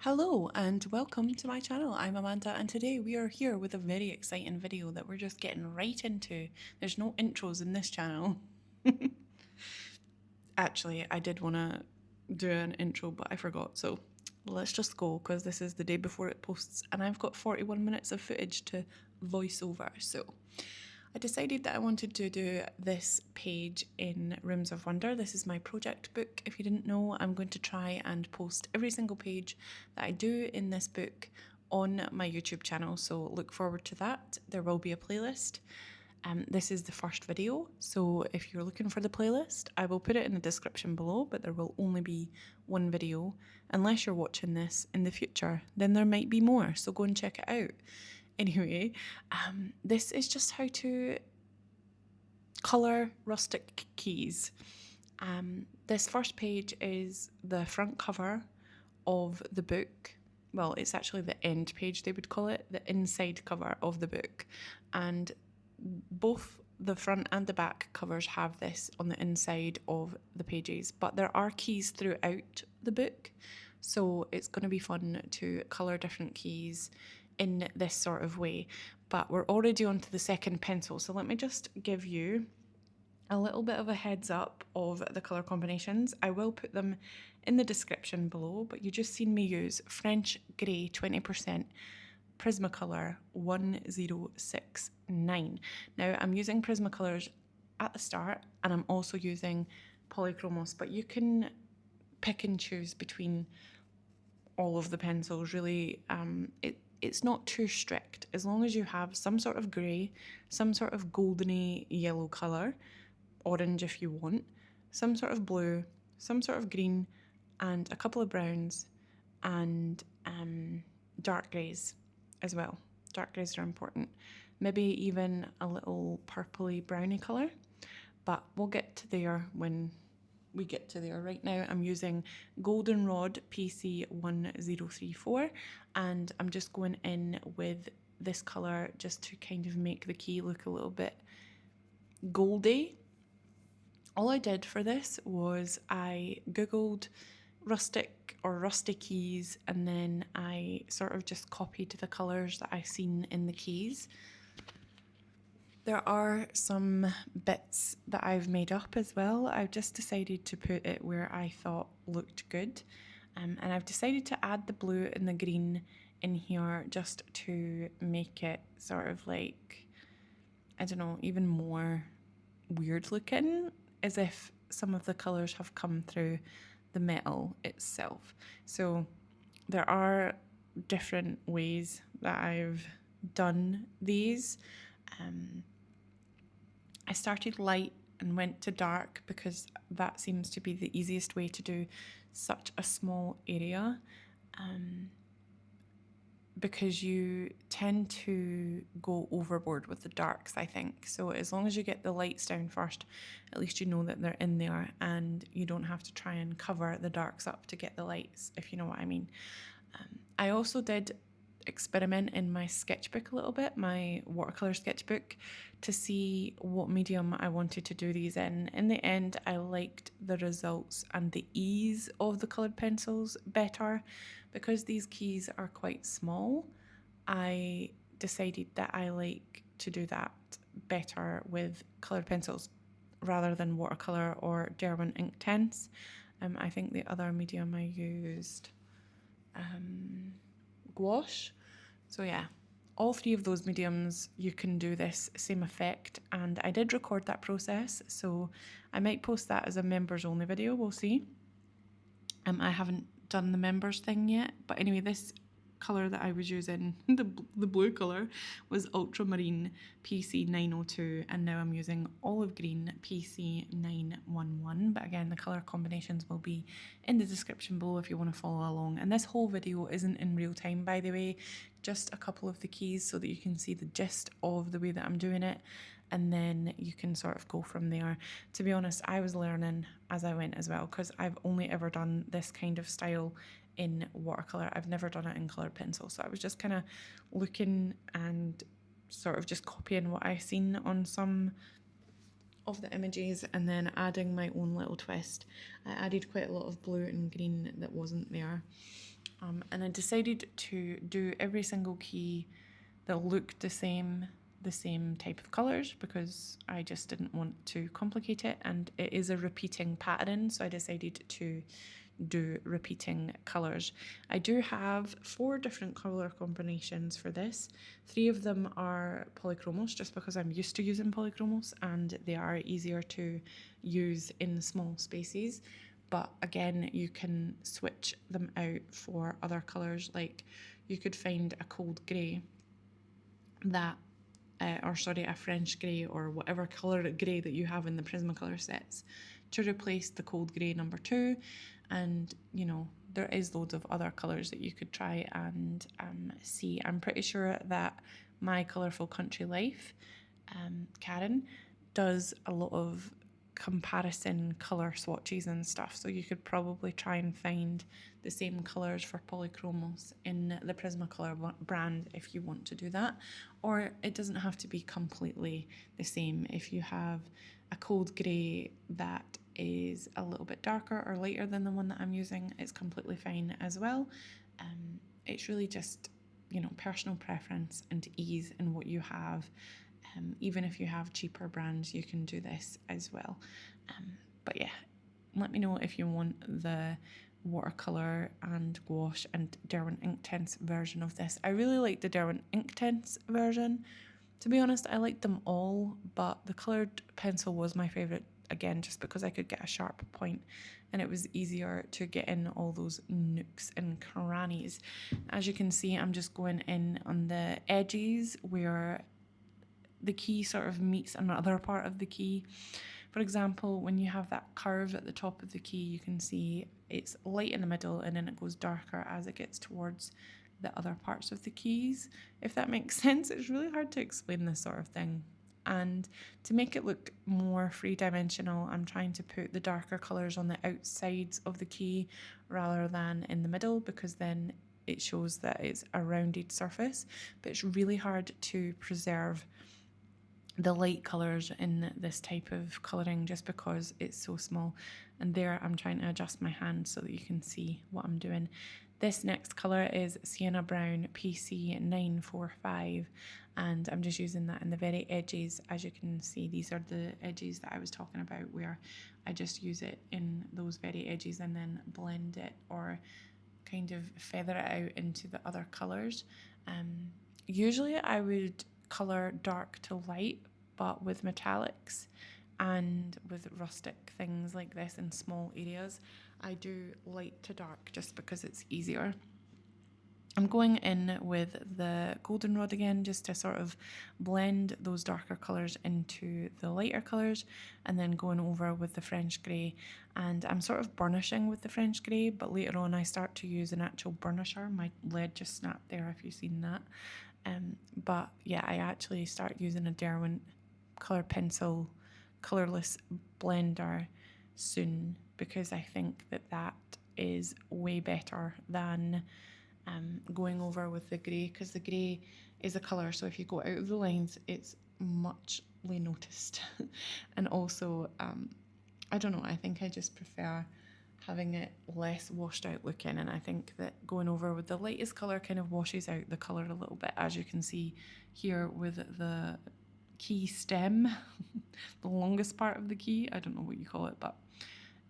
Hello and welcome to my channel. I'm Amanda and today we are here with a very exciting video that we're just getting right into. There's no intros in this channel. Actually, I did want to do an intro but I forgot, so let's just go because this is the day before it posts and I've got 41 minutes of footage to voice over. So I decided that I wanted to do this page in Rooms of Wonder. This is my project book. If you didn't know, I'm going to try and post every single page that I do in this book on my YouTube channel, so look forward to that. There will be a playlist. This is the first video, so if you're looking for the playlist, I will put it in the description below, but there will only be one video. Unless you're watching this in the future, then there might be more, so go and check it out. Anyway, this is just how to colour rustic keys. This first page is the front cover of the book. Well, it's actually the end page, they would call it, the inside cover of the book. And both the front and the back covers have this on the inside of the pages, but there are keys throughout the book. So it's going to be fun to colour different keys in this sort of way. But we're already on to the second pencil, so let me just give you a little bit of a heads up of the colour combinations. I will put them in the description below, but you just seen me use French Grey 20% Prismacolor 1069. Now I'm using Prismacolors at the start and I'm also using Polychromos, but you can pick and choose between all of the pencils really. It's not too strict as long as you have some sort of grey, some sort of goldeny yellow colour, orange if you want, some sort of blue, some sort of green, and a couple of browns, and dark greys as well. Dark greys are important. Maybe even a little purpley browny colour, but we'll get to there when we get to there. Right now I'm using Goldenrod PC1034 and I'm just going in with this colour just to kind of make the key look a little bit goldy. All I did for this was I googled rustic or rusty keys and then I sort of just copied the colours that I seen in the keys. There are some bits that I've made up as well. I've just decided to put it where I thought looked good. And I've decided to add the blue and the green in here just to make it sort of like, I don't know, even more weird looking, as if some of the colours have come through the metal itself. So there are different ways that I've done these. I started light and went to dark because that seems to be the easiest way to do such a small area, because you tend to go overboard with the darks, I think. So as long as you get the lights down first, at least you know that they're in there and you don't have to try and cover the darks up to get the lights, if you know what I mean. I also did experiment in my sketchbook a little bit, my watercolour sketchbook, to see what medium I wanted to do these in. In the end, I liked the results and the ease of the coloured pencils better. Because these keys are quite small, I decided that I like to do that better with coloured pencils rather than watercolour or Derwent Inktense. I think the other medium I used gouache. So yeah, all three of those mediums you can do this same effect, and I did record that process, so I might post that as a members only video, we'll see. I haven't done the members thing yet, but anyway, this colour that I was using, the blue colour, was Ultramarine PC902, and now I'm using olive green PC911. But again, the colour combinations will be in the description below if you want to follow along. And this whole video isn't in real time, by the way, just a couple of the keys so that you can see the gist of the way that I'm doing it, and then you can sort of go from there. To be honest, I was learning as I went as well, because I've only ever done this kind of style in watercolour. I've never done it in coloured pencil, so I was just kind of looking and sort of just copying what I seen on some of the images and then adding my own little twist. I added quite a lot of blue and green that wasn't there. And I decided to do every single key that looked the same type of colours, because I just didn't want to complicate it, and it is a repeating pattern, so I decided to do repeating colours. I do have 4 different colour combinations for this. 3 of them are Polychromos, just because I'm used to using Polychromos and they are easier to use in small spaces. But again, you can switch them out for other colours. Like you could find a cold grey that a French grey or whatever colour grey that you have in the Prismacolor sets to replace the cold grey number 2. And you know, there is loads of other colours that you could try and see. I'm pretty sure that My Colourful Country Life, Karen, does a lot of comparison colour swatches and stuff, so you could probably try and find the same colours for Polychromos in the Prismacolor brand if you want to do that. Or it doesn't have to be completely the same. If you have a cold grey that is a little bit darker or lighter than the one that I'm using, it's completely fine as well. It's really just, you know, personal preference and ease in what you have. Even if you have cheaper brands, you can do this as well. But yeah, let me know if you want the watercolour and gouache and Derwent Inktense version of this. I really like the Derwent Inktense version. To be honest, I liked them all, but the coloured pencil was my favourite, again, just because I could get a sharp point and it was easier to get in all those nooks and crannies. As you can see, I'm just going in on the edges where the key sort of meets another part of the key. For example, when you have that curve at the top of the key, you can see it's light in the middle and then it goes darker as it gets towards the other parts of the keys. If that makes sense, it's really hard to explain this sort of thing. And to make it look more three-dimensional, I'm trying to put the darker colours on the outsides of the key rather than in the middle, because then it shows that it's a rounded surface. But it's really hard to preserve the light colours in this type of colouring just because it's so small. And there I'm trying to adjust my hand so that you can see what I'm doing. This next colour is Sienna Brown PC945, and I'm just using that in the very edges. As you can see, these are the edges that I was talking about, where I just use it in those very edges and then blend it or kind of feather it out into the other colours. Usually I would colour dark to light, but with metallics and with rustic things like this in small areas, I do light to dark just because it's easier. I'm going in with the Goldenrod again just to sort of blend those darker colours into the lighter colours, and then going over with the French grey. And I'm sort of burnishing with the French grey, but later on I start to use an actual burnisher. My lid just snapped there if you've seen that. But yeah, I actually start using a Derwent colour pencil colourless blender soon, because I think that that is way better than going over with the grey, because the grey is a colour, so if you go out of the lines it's muchly noticed. And also I don't know, I think I just prefer having it less washed out looking, and I think that going over with the lightest colour kind of washes out the colour a little bit, as you can see here with the key stem, the longest part of the key, I don't know what you call it, but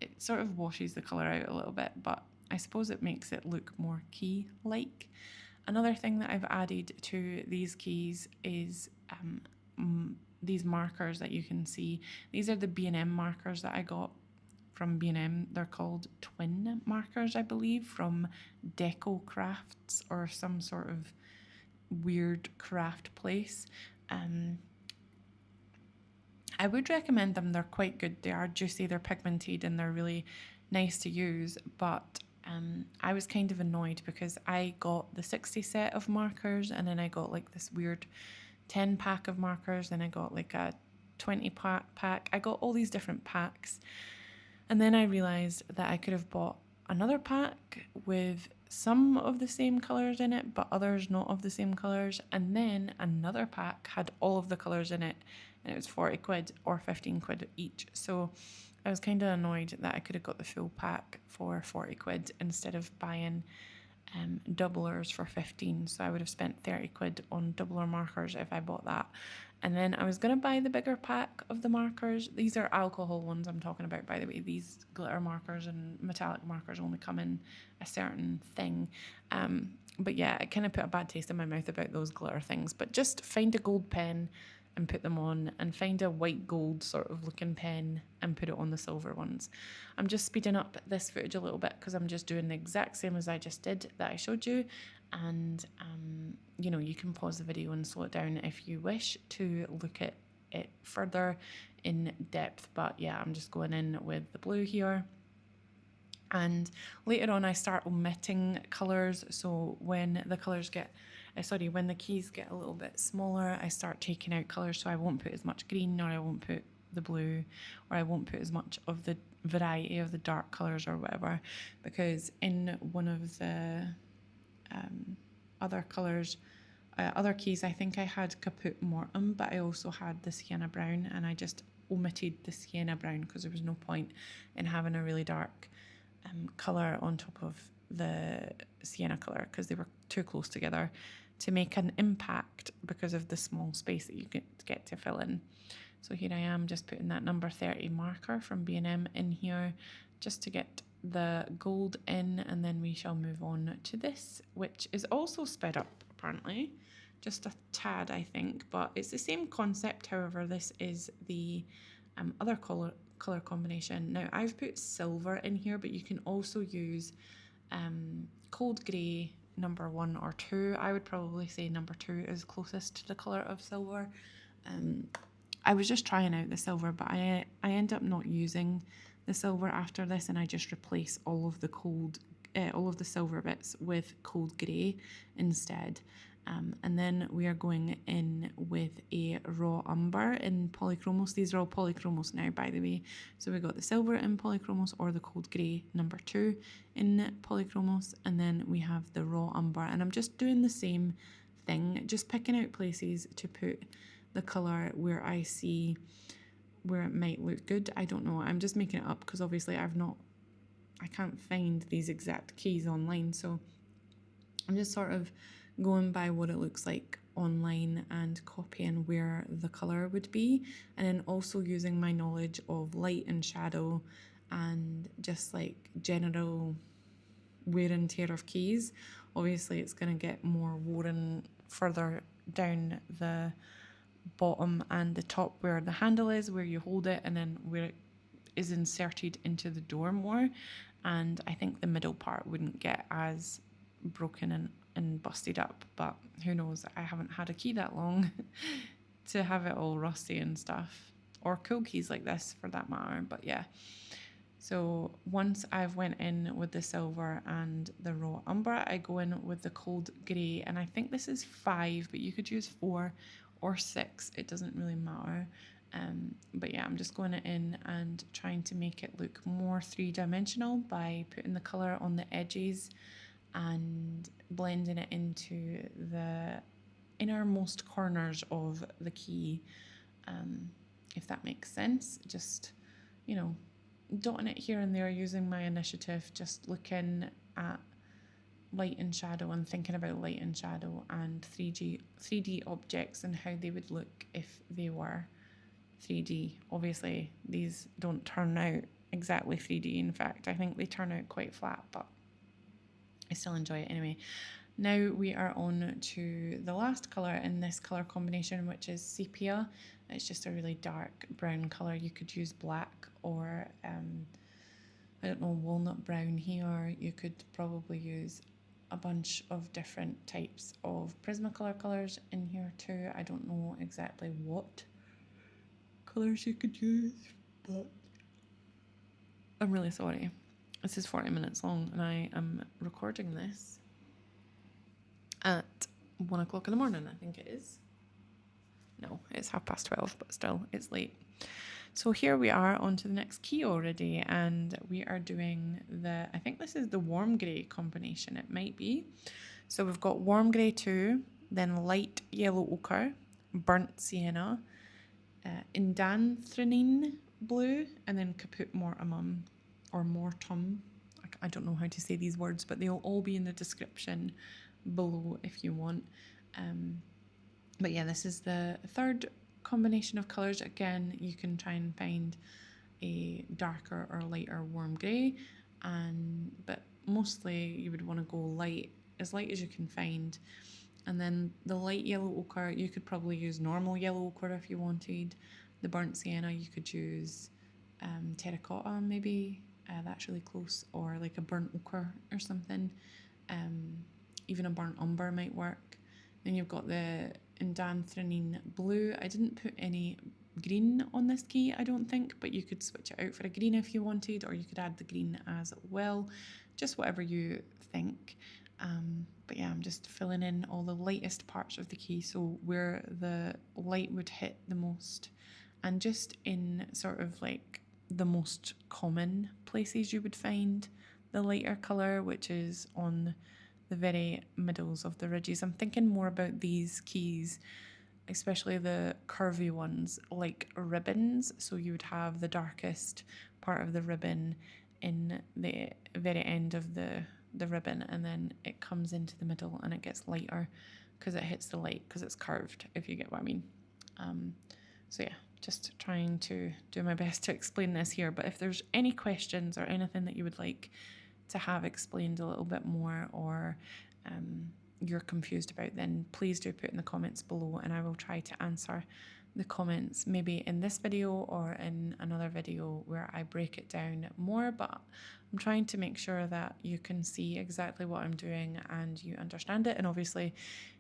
it sort of washes the colour out a little bit, but I suppose it makes it look more key-like. Another thing that I've added to these keys is these markers that you can see. These are the B&M markers that I got from B&M. They're called twin markers, I believe, from Deco Crafts or some sort of weird craft place. I would recommend them. They're quite good. They are juicy, they're pigmented, and they're really nice to use. But I was kind of annoyed because I got the 60 set of markers, and then I got like this weird 10 pack of markers, and I got like a 20 pack. I got all these different packs, and then I realised that I could have bought another pack with some of the same colours in it, but others not of the same colours, and then another pack had all of the colours in it and it was 40 quid or 15 quid each. So I was kind of annoyed that I could have got the full pack for 40 quid instead of buying doublers for 15. So I would have spent 30 quid on doubler markers if I bought that. And then I was going to buy the bigger pack of the markers. These are alcohol ones I'm talking about, by the way. These glitter markers and metallic markers only come in a certain thing. But yeah, it kind of put a bad taste in my mouth about those glitter things. But just find a gold pen and put them on, and find a white gold sort of looking pen and put it on the silver ones. I'm just speeding up this footage a little bit because I'm just doing the exact same as I just did that I showed you. And you know, you can pause the video and slow it down if you wish to look at it further in depth. But yeah, I'm just going in with the blue here. And later on I start omitting colours, so when the colours get, when the keys get a little bit smaller, I start taking out colours, so I won't put as much green, or I won't put the blue, or I won't put as much of the variety of the dark colours or whatever, because in one of the other colours, other keys, I think I had Caput Mortuum, but I also had the Sienna brown, and I just omitted the Sienna brown because there was no point in having a really dark colour on top of the Sienna colour, because they were too close together to make an impact because of the small space that you get to fill in. So here I am just putting that number 30 marker from B&M in here just to get the gold in, and then we shall move on to this, which is also sped up apparently, just a tad I think, but it's the same concept. However, this is the other color combination. Now I've put silver in here, but you can also use cold grey number 1 or 2. I would probably say number 2 is closest to the colour of silver. I was just trying out the silver, but I end up not using the silver after this, and I just replace all of the silver bits with cold grey instead. And then we are going in with a raw umber in Polychromos. These are all Polychromos now, by the way. So we got the silver in Polychromos, or the cold grey number 2 in Polychromos, and then we have the raw umber. And I'm just doing the same thing, just picking out places to put the colour where I see where it might look good. I don't know, I'm just making it up because obviously I can't find these exact keys online, so I'm just sort of going by what it looks like online and copying where the colour would be, and then also using my knowledge of light and shadow and just like general wear and tear of keys. Obviously it's going to get more worn further down the bottom and the top where the handle is, where you hold it, and then where it is inserted into the door more, and I think the middle part wouldn't get as broken and busted up, but who knows, I haven't had a key that long to have it all rusty and stuff, or cool keys like this for that matter. But yeah, so once I've went in with the silver and the raw umber, I go in with the cold grey, and I think this is 5, but you could use 4 or 6, it doesn't really matter. But yeah, I'm just going in and trying to make it look more 3-dimensional by putting the colour on the edges and blending it into the innermost corners of the key, if that makes sense. Just, you know, dotting it here and there using my initiative, just looking at light and shadow and thinking about light and shadow and 3D objects and how they would look if they were 3D. Obviously these don't turn out exactly 3D, in fact I think they turn out quite flat, but I still enjoy it anyway. Now we are on to the last colour in this colour combination, which is Sepia. It's just a really dark brown colour. You could use black or I don't know, walnut brown here. You could probably use a bunch of different types of Prismacolor colours in here too. I don't know exactly what colours you could use, but I'm really sorry. This is 40 minutes long and I am recording this at 1 o'clock in the morning, I think it is. No, it's 12:30, but still, it's late. So here we are on to the next key already, and we are doing I think this is the warm grey combination, it might be. So we've got warm grey 2, then light yellow ochre, burnt sienna, Indanthrene Blue, and then Caput Mortuum, or Mortuum. I don't know how to say these words, but they'll all be in the description below if you want. But yeah, this is the third combination of colours. Again, you can try and find a darker or lighter warm grey, but mostly you would want to go light as you can find. And then the light yellow ochre, you could probably use normal yellow ochre if you wanted. The burnt sienna, you could use terracotta maybe, that's really close, or like a burnt ochre or something. Even a burnt umber might work. Then you've got the Indanthrene Blue. I didn't put any green on this key, I don't think, but you could switch it out for a green if you wanted, or you could add the green as well, just whatever you think. But yeah, I'm just filling in all the lightest parts of the key, so where the light would hit the most, and just in sort of like the most common places you would find the lighter colour, which is on the very middles of the ridges. I'm thinking more about these keys, especially the curvy ones, like ribbons. So you would have the darkest part of the ribbon in the very end of the ribbon, and then it comes into the middle and it gets lighter because it hits the light, because it's curved, if you get what I mean. So yeah, just trying to do my best to explain this here, but if there's any questions or anything that you would like to have explained a little bit more, or you're confused about, then please do put in the comments below, and I will try to answer the comments maybe in this video or in another video where I break it down more. But I'm trying to make sure that you can see exactly what I'm doing and you understand it. And obviously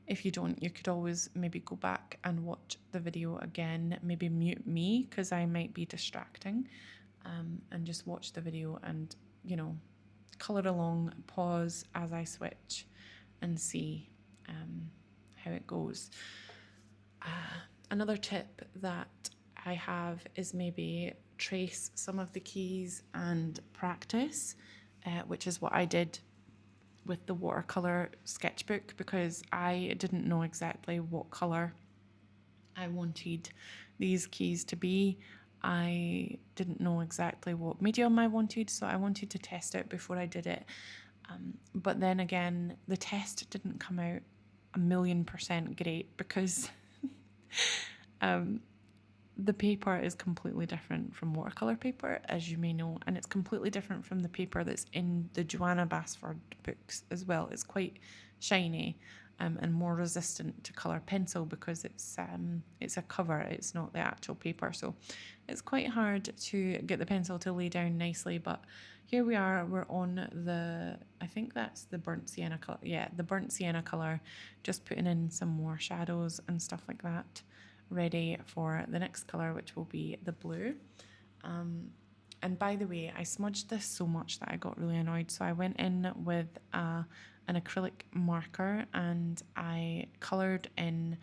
if you don't, you could always maybe go back and watch the video again, maybe mute me because I might be distracting, and just watch the video and, you know, colour along, pause as I switch and see how it goes. Another tip that I have is maybe trace some of the keys and practice, which is what I did with the watercolour sketchbook, because I didn't know exactly what colour I wanted these keys to be. I didn't know exactly what medium I wanted, so I wanted to test it before I did it. But then again, the test didn't come out 1,000,000% great, because the paper is completely different from watercolour paper, as you may know, and it's completely different from the paper that's in the Johanna Basford books as well. It's quite shiny and more resistant to colour pencil, because it's a cover, it's not the actual paper, so it's quite hard to get the pencil to lay down nicely. But here we are, we're on the, I think that's the burnt sienna colour, yeah, the burnt sienna colour, just putting in some more shadows and stuff like that, ready for the next colour, which will be the blue. And by the way, I smudged this so much that I got really annoyed, so I went in with an acrylic marker and I coloured in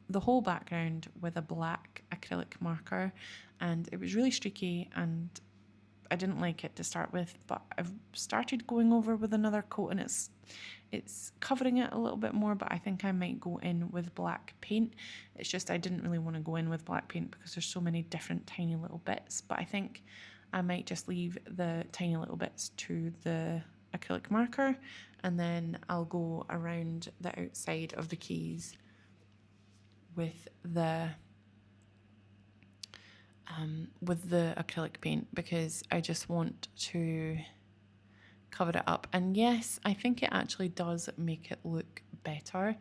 the whole background with a black acrylic marker, and it was really streaky and I didn't like it to start with, but I've started going over with another coat and it's covering it a little bit more, but I think I might go in with black paint. It's just I didn't really want to go in with black paint because there's so many different tiny little bits, but I think I might just leave the tiny little bits to the acrylic marker, and then I'll go around the outside of the keys with the acrylic paint, because I just want to cover it up. And yes, I think it actually does make it look better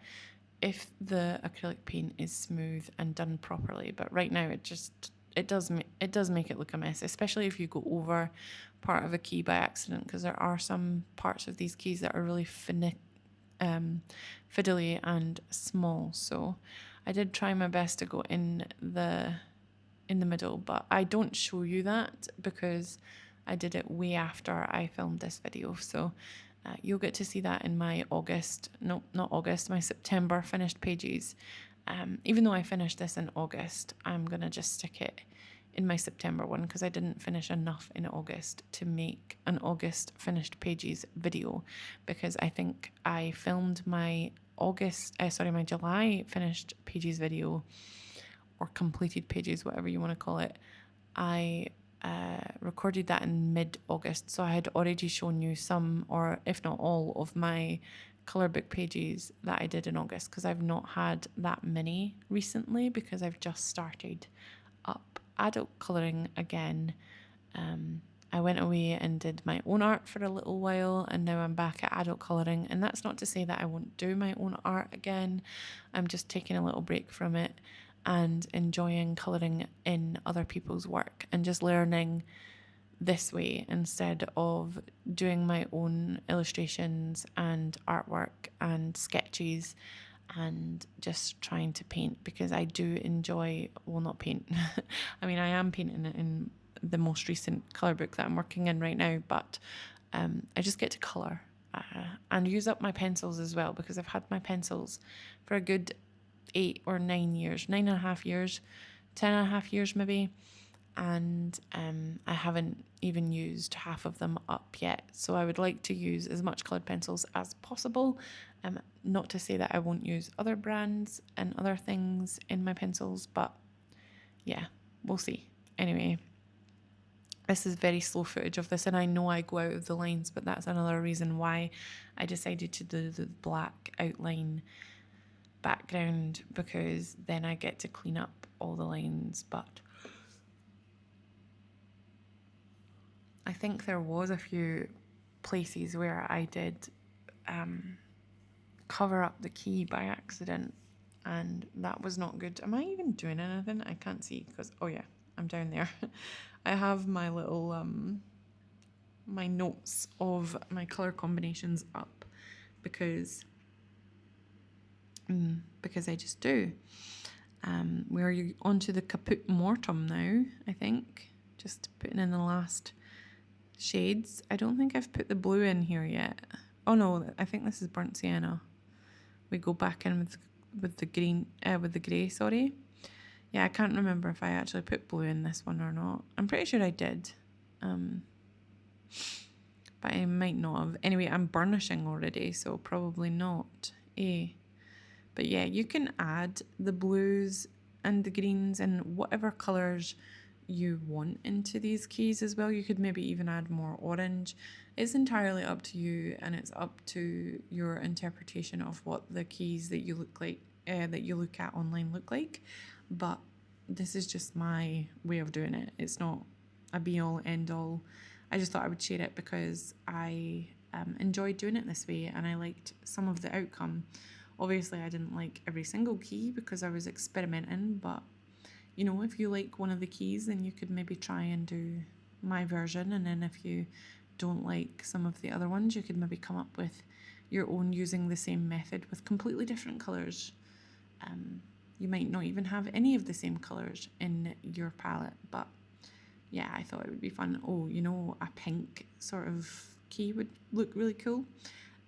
if the acrylic paint is smooth and done properly, but right now it does make it look a mess, especially if you go over part of a key by accident, because there are some parts of these keys that are really fiddly and small. So I did try my best to go in the middle, but I don't show you that because I did it way after I filmed this video. So you'll get to see that in my my September finished pages. Even though I finished this in August, I'm going to just stick it in my September one because I didn't finish enough in August to make an August finished pages video, because I think I filmed my July finished pages video or completed pages, whatever you want to call it. I recorded that in mid-August, so I had already shown you some, or if not all, of my colour book pages that I did in August, because I've not had that many recently because I've just started up adult colouring again. I went away and did my own art for a little while, and now I'm back at adult colouring, and that's not to say that I won't do my own art again. I'm just taking a little break from it and enjoying colouring in other people's work and just learning this way instead of doing my own illustrations and artwork and sketches and just trying to paint, because I do enjoy, well, not paint. I mean, I am painting it in the most recent colour book that I'm working in right now, but I just get to colour and use up my pencils as well, because I've had my pencils for a good 8 or 9 years, 9.5 years, 10.5 years maybe, and I haven't even used half of them up yet. So I would like to use as much coloured pencils as possible. Not to say that I won't use other brands and other things in my pencils, but yeah, we'll see. Anyway, this is very slow footage of this, and I know I go out of the lines, but that's another reason why I decided to do the black outline background, because then I get to clean up all the lines. But I think there was a few places where I did cover up the key by accident, and that was not good. Am I even doing anything? I can't see because, oh yeah, I'm down there. I have my little my notes of my colour combinations up because I just do. We're on to the Caput Mortuum now, I think. Just putting in the last shades. I don't think I've put the blue in here yet. Oh no, I think this is burnt sienna. We go back in with the green, with the grey, sorry. Yeah, I can't remember if I actually put blue in this one or not. I'm pretty sure I did. But I might not have. Anyway, I'm burnishing already, so probably not. But yeah, you can add the blues and the greens and whatever colours you want into these keys as well. You could maybe even add more orange. It's entirely up to you, and it's up to your interpretation of what the keys that you look at online look like. But this is just my way of doing it. It's not a be all end all. I just thought I would share it because I enjoyed doing it this way, and I liked some of the outcome. Obviously, I didn't like every single key because I was experimenting, but you know, if you like one of the keys, then you could maybe try and do my version, and then if you don't like some of the other ones, you could maybe come up with your own using the same method with completely different colours. You might not even have any of the same colours in your palette, but yeah, I thought it would be fun. Oh, you know, a pink sort of key would look really cool.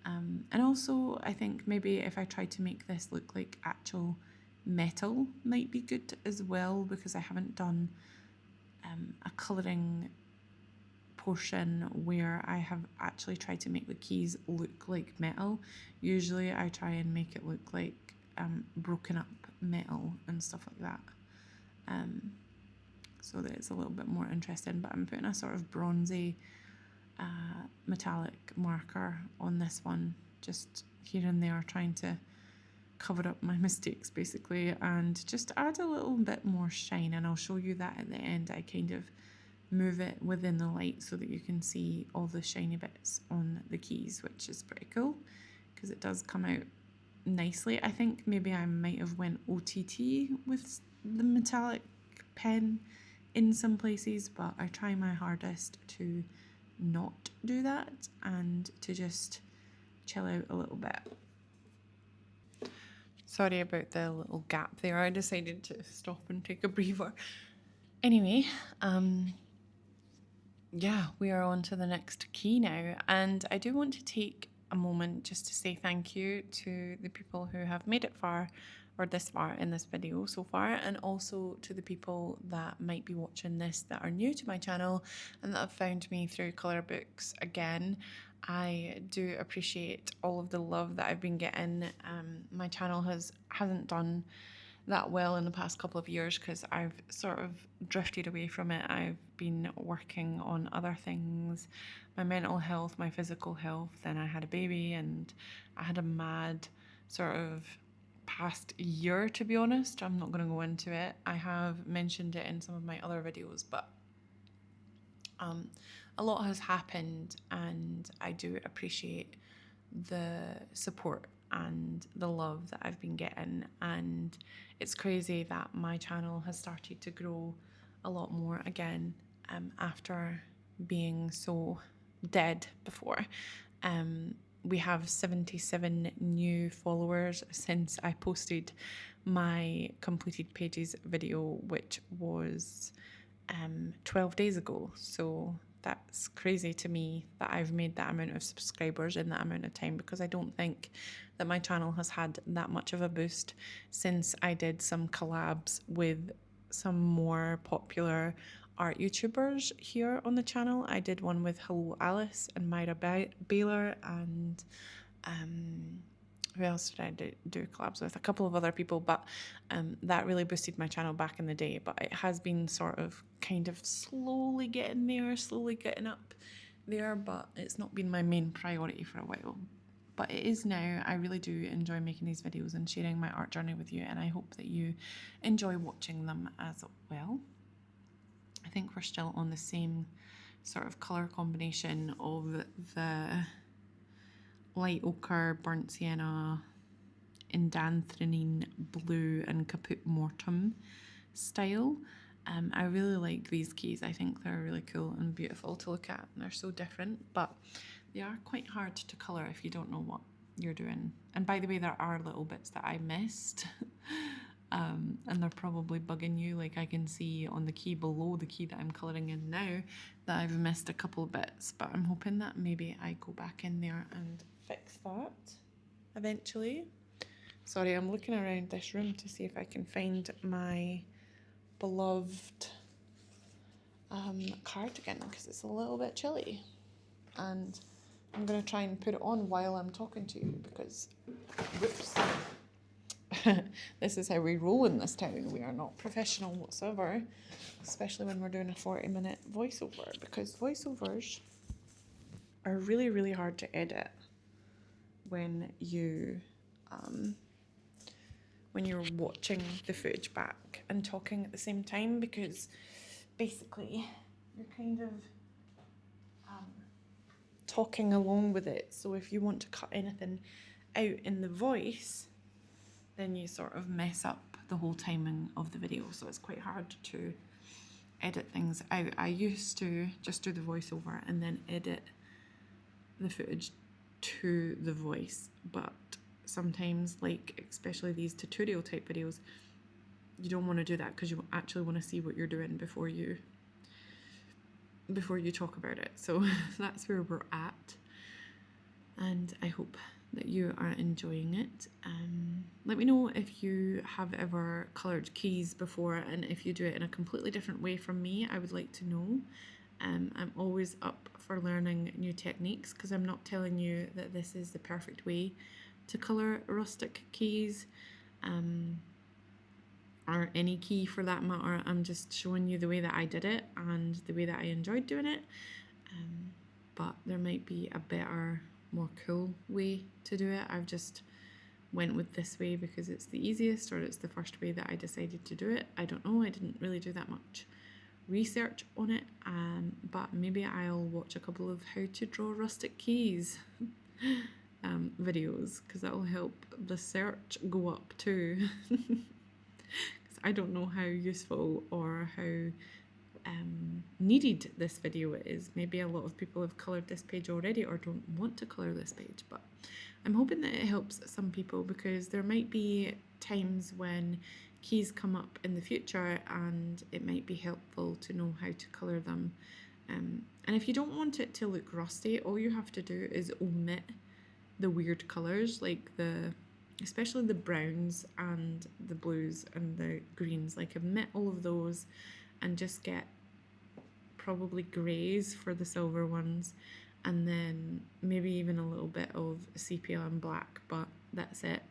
And also, I think maybe if I tried to make this look like actual metal might be good as well, because I haven't done a colouring portion where I have actually tried to make the keys look like metal. Usually I try and make it look like broken up metal and stuff like that, so that it's a little bit more interesting. But I'm putting a sort of bronzy metallic marker on this one, just here and there, trying to cover up my mistakes basically and just add a little bit more shine. And I'll show you that at the end. I kind of move it within the light so that you can see all the shiny bits on the keys, which is pretty cool because it does come out nicely. I think maybe I might have went OTT with the metallic pen in some places, but I try my hardest to not do that and to just chill out a little bit. Sorry about the little gap there. I decided to stop and take a breather. Anyway, yeah, we are on to the next key now, and I do want to take a moment just to say thank you to the people who have made it far, or this far in this video so far, and also to the people that might be watching this that are new to my channel and that have found me through colour books again. I do appreciate all of the love that I've been getting. My channel hasn't done that well in the past couple of years because I've sort of drifted away from it. I've been working on other things, my mental health, my physical health. Then I had a baby and I had a mad sort of past year, to be honest. I'm not going to go into it. I have mentioned it in some of my other videos, but a lot has happened and I do appreciate the support and the love that I've been getting, and it's crazy that my channel has started to grow a lot more again after being so dead before. We have 77 new followers since I posted my completed pages video, which was 12 days ago. So that's crazy to me that I've made that amount of subscribers in that amount of time, because I don't think that my channel has had that much of a boost since I did some collabs with some more popular art YouTubers here on the channel. I did one with Hello Alice and Myra Baylor, and who else did I do collabs with? A couple of other people, but that really boosted my channel back in the day. But it has been sort of kind of slowly getting there, slowly getting up there, but it's not been my main priority for a while. But it is now. I really do enjoy making these videos and sharing my art journey with you, and I hope that you enjoy watching them as well. I think we're still on the same sort of colour combination of the light ochre, burnt sienna, Indanthrene Blue and Caput Mortuum style. I really like these keys. I think they're really cool and beautiful to look at, and they're so different, but they are quite hard to colour if you don't know what you're doing. And by the way, there are little bits that I missed and they're probably bugging you. Like I can see on the key below the key that I'm colouring in now that I've missed a couple of bits, but I'm hoping that maybe I go back in there and fix that eventually. Sorry, I'm looking around this room to see if I can find my beloved cardigan, because it's a little bit chilly, and I'm going to try and put it on while I'm talking to you because, whoops, this is how we roll in this town. We are not professional whatsoever, especially when we're doing a 40-minute voiceover, because voiceovers are really, really hard to edit when you're watching the footage back and talking at the same time, because basically you're kind of talking along with it. So if you want to cut anything out in the voice, then you sort of mess up the whole timing of the video. So it's quite hard to edit things out. I used to just do the voiceover and then edit the footage to the voice, but sometimes, like especially these tutorial type videos, you don't want to do that because you actually want to see what you're doing before you talk about it. So that's where we're at, and I hope that you are enjoying it. Let me know if you have ever coloured keys before, and if you do it in a completely different way from me, I would like to know. I'm always up for learning new techniques, because I'm not telling you that this is the perfect way to colour rustic keys, or any key for that matter. I'm just showing you the way that I did it and the way that I enjoyed doing it, but there might be a better, more cool way to do it. I've just went with this way because it's the easiest, or it's the first way that I decided to do it. I don't know, I didn't really do that much research on it, but maybe I'll watch a couple of how to draw rustic keys videos, because that will help the search go up too. Because I don't know how useful or how needed this video is. Maybe a lot of people have coloured this page already or don't want to colour this page, but I'm hoping that it helps some people, because there might be times when keys come up in the future and it might be helpful to know how to colour them. And if you don't want it to look rusty, all you have to do is omit the weird colours, like especially the browns and the blues and the greens. Like omit all of those and just get probably greys for the silver ones, and then maybe even a little bit of sepia and black, but that's it.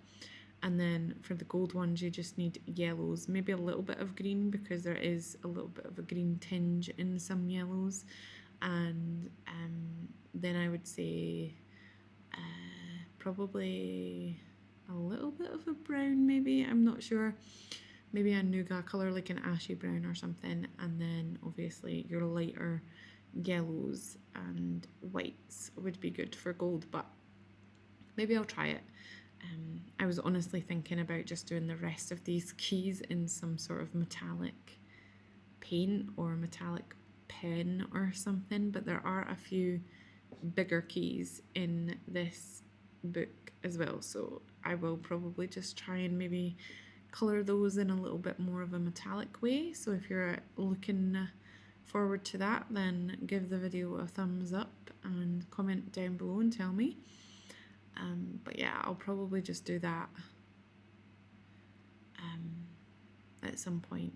And then for the gold ones, you just need yellows, maybe a little bit of green, because there is a little bit of a green tinge in some yellows. And then I would say probably a little bit of a brown, maybe, I'm not sure. Maybe a nougat colour, like an ashy brown or something. And then obviously your lighter yellows and whites would be good for gold, but maybe I'll try it. I was honestly thinking about just doing the rest of these keys in some sort of metallic paint or metallic pen or something, but there are a few bigger keys in this book as well, so I will probably just try and maybe colour those in a little bit more of a metallic way. So if you're looking forward to that, then give the video a thumbs up and comment down below and tell me. But yeah, I'll probably just do that at some point,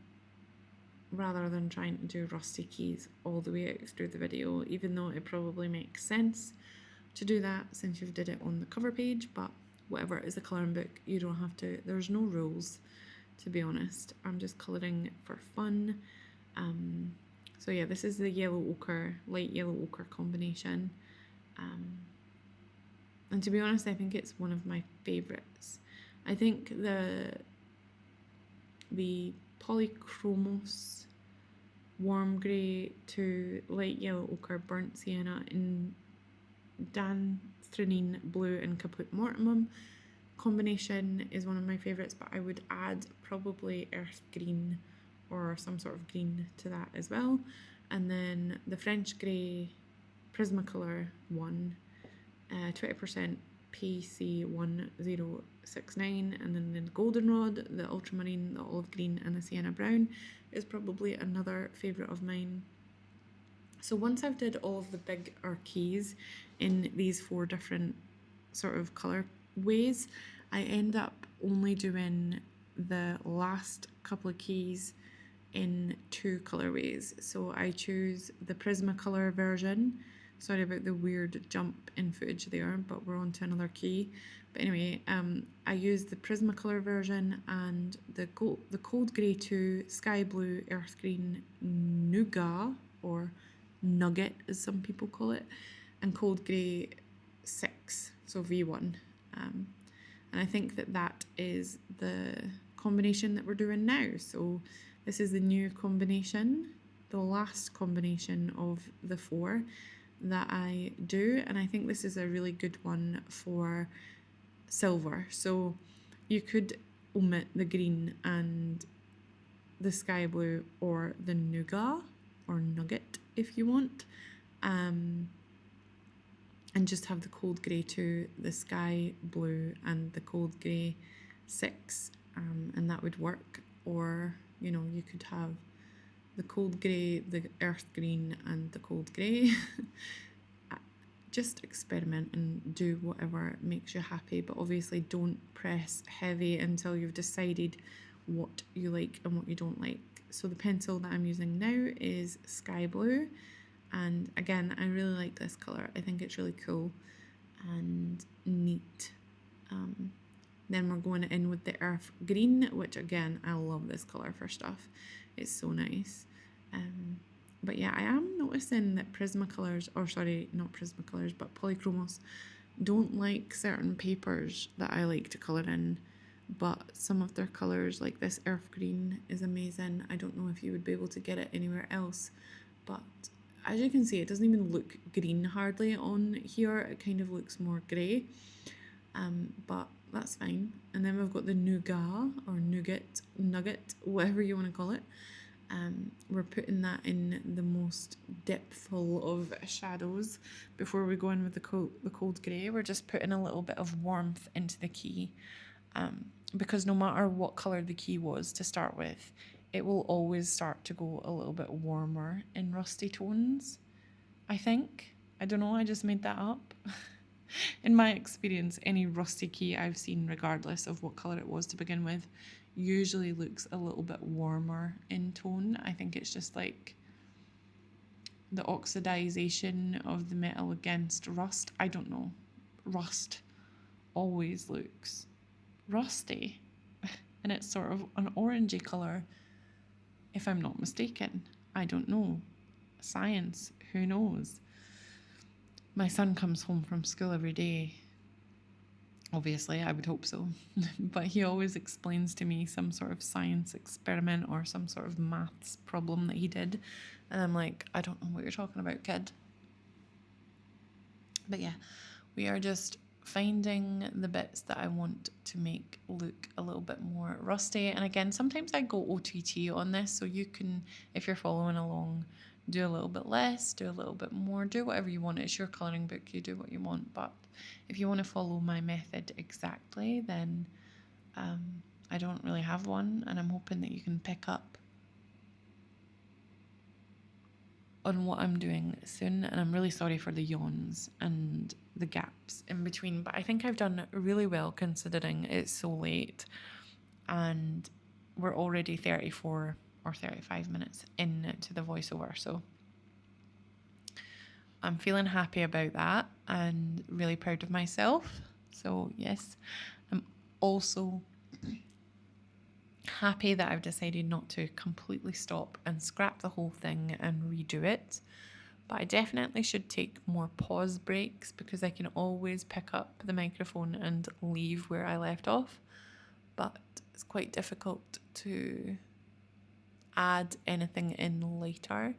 rather than trying to do rusty keys all the way out through the video, even though it probably makes sense to do that since you've did it on the cover page. But whatever, it is a colouring book, you don't have to, there's no rules, to be honest. I'm just colouring for fun. So yeah, this is the yellow ochre, light yellow ochre combination. And to be honest, I think it's one of my favourites. I think the Polychromos warm grey to light yellow ochre burnt sienna in Indanthrene Blue and Caput Mortuum combination is one of my favourites, but I would add probably earth green or some sort of green to that as well. And then the French grey Prismacolor one, 20% PC1069, and then the Goldenrod, the Ultramarine, the Olive Green, and the Sienna Brown is probably another favourite of mine. So once I've did all of the bigger keys in these 4 different sort of colour ways, I end up only doing the last couple of keys in 2 colourways. So I choose the Prismacolor version. Sorry about the weird jump in footage there, but we're on to another key. But anyway, I use the Prismacolor version and the Cold Grey 2, Sky Blue, Earth Green, Nougat, or Nugget as some people call it, and Cold Grey 6, so V1. And I think that that is the combination that we're doing now. So this is the new combination, the last combination of the 4 that I do, and I think this is a really good one for silver. So you could omit the green and the sky blue or the nougat or nugget if you want, and just have the cold grey 2, the sky blue, and the cold grey 6, and that would work. Or you know, you could have the cold grey, the earth green, and the cold grey. Just experiment and do whatever makes you happy, but obviously don't press heavy until you've decided what you like and what you don't like. So the pencil that I'm using now is sky blue, and again, I really like this colour. I think it's really cool and neat. Then we're going in with the earth green, which again, I love this colour for stuff. It's so nice. But yeah, I am noticing that Prismacolors, or sorry, not Prismacolors, but Polychromos don't like certain papers that I like to colour in, but some of their colours, like this earth green, is amazing. I don't know if you would be able to get it anywhere else, but as you can see, it doesn't even look green hardly on here. It kind of looks more grey, but that's fine. And then we've got the nougat or nugget, whatever you want to call it. We're putting that in the most depthful of shadows before we go in with the cold grey. We're just putting a little bit of warmth into the key, because no matter what colour the key was to start with, it will always start to go a little bit warmer in rusty tones, I think. I don't know, I just made that up. In my experience, any rusty key I've seen, regardless of what colour it was to begin with, usually looks a little bit warmer in tone. I think it's just like the oxidization of the metal against rust. I don't know. Rust always looks rusty, and it's sort of an orangey colour, if I'm not mistaken. I don't know. Science, who knows? My son comes home from school every day. Obviously, I would hope so. But he always explains to me some sort of science experiment or some sort of maths problem that he did. And I'm like, I don't know what you're talking about, kid. But yeah, we are just finding the bits that I want to make look a little bit more rusty. And again, sometimes I go OTT on this, so you can, if you're following along, do a little bit less, do a little bit more, do whatever you want. It's your colouring book, you do what you want. But if you want to follow my method exactly, then I don't really have one, and I'm hoping that you can pick up on what I'm doing soon. And I'm really sorry for the yawns and the gaps in between, but I think I've done really well considering it's so late and we're already 34 or 35 minutes into the voiceover, so I'm feeling happy about that and really proud of myself. So yes, I'm also happy that I've decided not to completely stop and scrap the whole thing and redo it. But I definitely should take more pause breaks, because I can always pick up the microphone and leave where I left off. But it's quite difficult to add anything in later.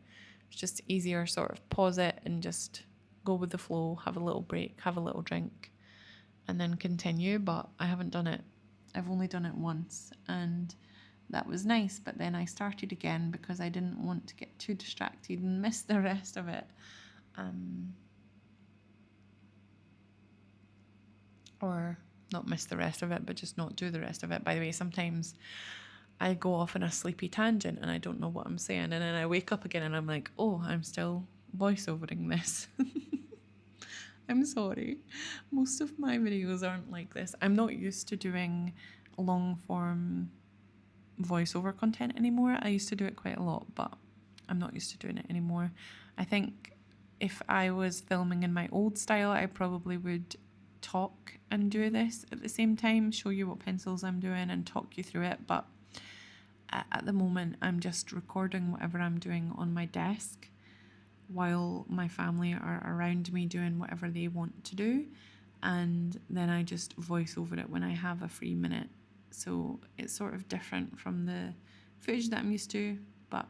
It's just easier sort of pause it and just go with the flow, have a little break, have a little drink, and then continue. But I haven't done it. I've only done it once, and that was nice, but then I started again because I didn't want to get too distracted and miss the rest of it. Or not miss the rest of it, but just not do the rest of it. By the way, sometimes I go off on a sleepy tangent and I don't know what I'm saying, and then I wake up again and I'm like, oh, I'm still voiceovering this. I'm sorry. Most of my videos aren't like this. I'm not used to doing long form voiceover content anymore. I used to do it quite a lot, but I'm not used to doing it anymore. I think if I was filming in my old style, I probably would talk and do this at the same time, show you what pencils I'm doing and talk you through it. But at the moment, I'm just recording whatever I'm doing on my desk while my family are around me doing whatever they want to do, and then I just voice over it when I have a free minute. So it's sort of different from the footage that I'm used to, but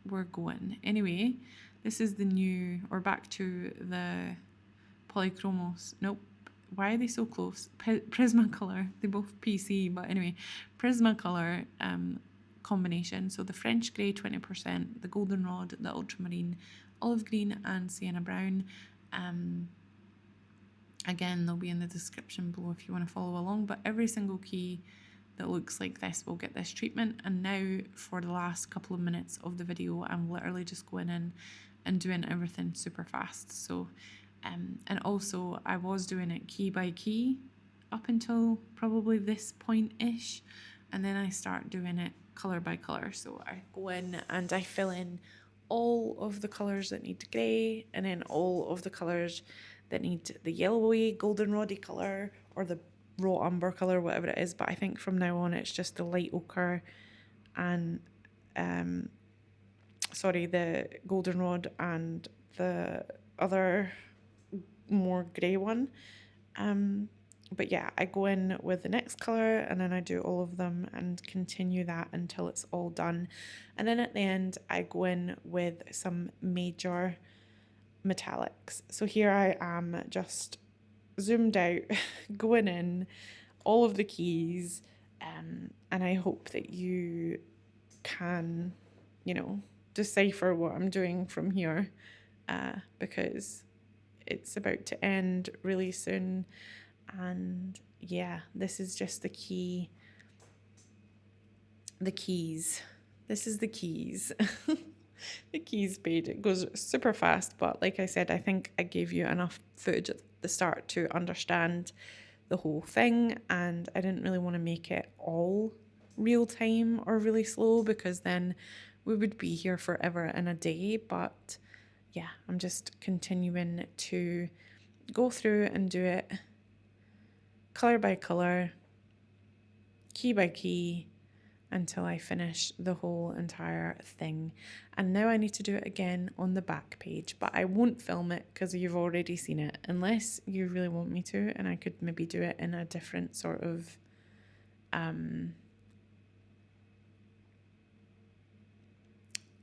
we're going. Anyway, this is the new, or back to the Polychromos. Nope. Why are they so close? Prismacolor. They both PC, but anyway, Prismacolor combination. So the French grey 20%, the Goldenrod, the Ultramarine, olive green, and Sienna brown. Again, they'll be in the description below if you want to follow along, but every single key that looks like this will get this treatment. And now for the last couple of minutes of the video, I'm literally just going in and doing everything super fast. So and also I was doing it key by key up until probably this point-ish, and then I start doing it colour by colour. So I go in and I fill in all of the colours that need grey, and then all of the colours that need the yellowy goldenroddy colour or the raw umber colour, whatever it is. But I think from now on it's just the light ochre and the goldenrod and the other more grey one. But yeah, I go in with the next colour and then I do all of them and continue that until it's all done. And then at the end, I go in with some major metallics. So here I am just zoomed out, going in all of the keys, and I hope that you can, decipher what I'm doing from here, because it's about to end really soon. And yeah, this is just the keys. This is the keys. The keys page. It goes super fast, but like I said, I think I gave you enough footage at the start to understand the whole thing, and I didn't really want to make it all real time or really slow, because then we would be here forever and a day. But yeah, I'm just continuing to go through and do it colour by colour, key by key until I finish the whole entire thing. And now I need to do it again on the back page, but I won't film it because you've already seen it, unless you really want me to, and I could maybe do it in a different sort of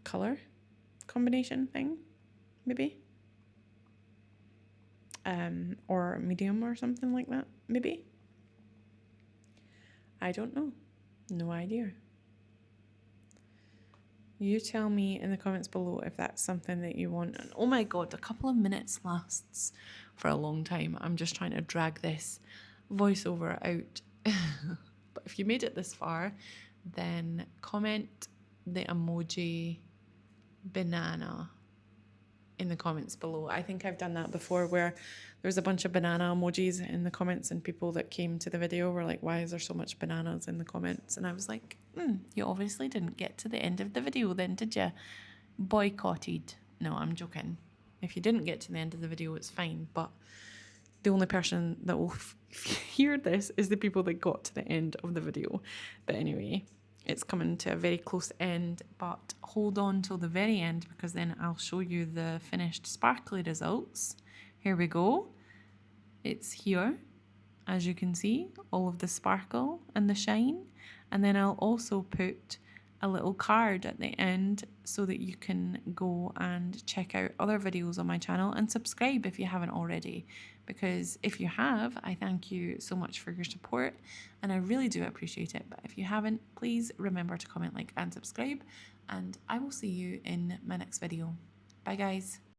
color combination thing, maybe. Or medium or something like that, maybe. I don't know. No idea. You tell me in the comments below if that's something that you want. And oh my god, a couple of minutes lasts for a long time. I'm just trying to drag this voiceover out. But if you made it this far, then comment the emoji banana in the comments below. I think I've done that before, where there's a bunch of banana emojis in the comments, and people that came to the video were like, why is there so much bananas in the comments? And I was like, you obviously didn't get to the end of the video then, did you? Boycotted. No, I'm joking. If you didn't get to the end of the video, it's fine, but the only person that will hear this is the people that got to the end of the video. But anyway, it's coming to a very close end, but hold on till the very end, because then I'll show you the finished sparkly results. Here we go. It's here, as you can see, all of the sparkle and the shine. And then I'll also put a little card at the end so that you can go and check out other videos on my channel and subscribe if you haven't already. Because if you have, I thank you so much for your support and I really do appreciate it. But if you haven't, please remember to comment, like and subscribe, and I will see you in my next video. Bye guys.